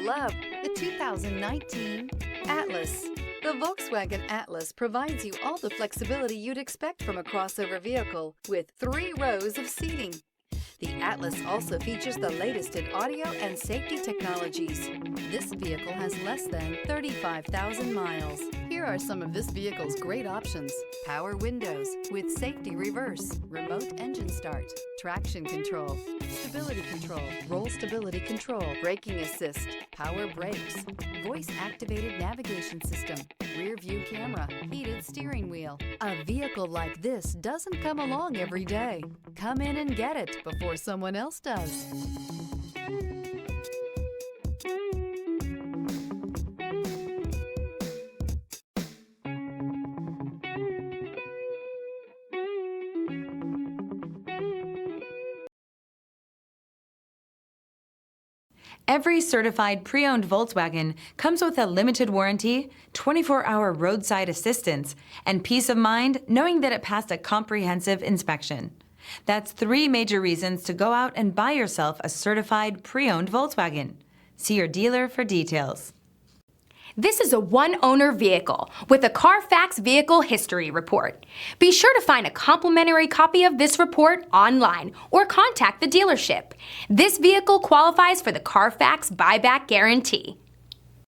love the 2019 Atlas. The Volkswagen Atlas provides you all the flexibility you'd expect from a crossover vehicle with 3 rows of seating. The Atlas also features the latest in audio and safety technologies. This vehicle has less than 35,000 miles. Here are some of this vehicle's great options: power windows with safety reverse, remote engine start, traction control, stability control, roll stability control, braking assist, power brakes, voice activated navigation system, rear view camera, heated steering wheel. A vehicle like this doesn't come along every day. Come in and get it before someone else does. Every certified pre-owned Volkswagen comes with a limited warranty, 24-hour roadside assistance, and peace of mind knowing that it passed a comprehensive inspection. That's 3 major reasons to go out and buy yourself a certified pre-owned Volkswagen. See your dealer for details. This is a one-owner vehicle with a Carfax Vehicle History Report. Be sure to find a complimentary copy of this report online or contact the dealership. This vehicle qualifies for the Carfax Buyback Guarantee.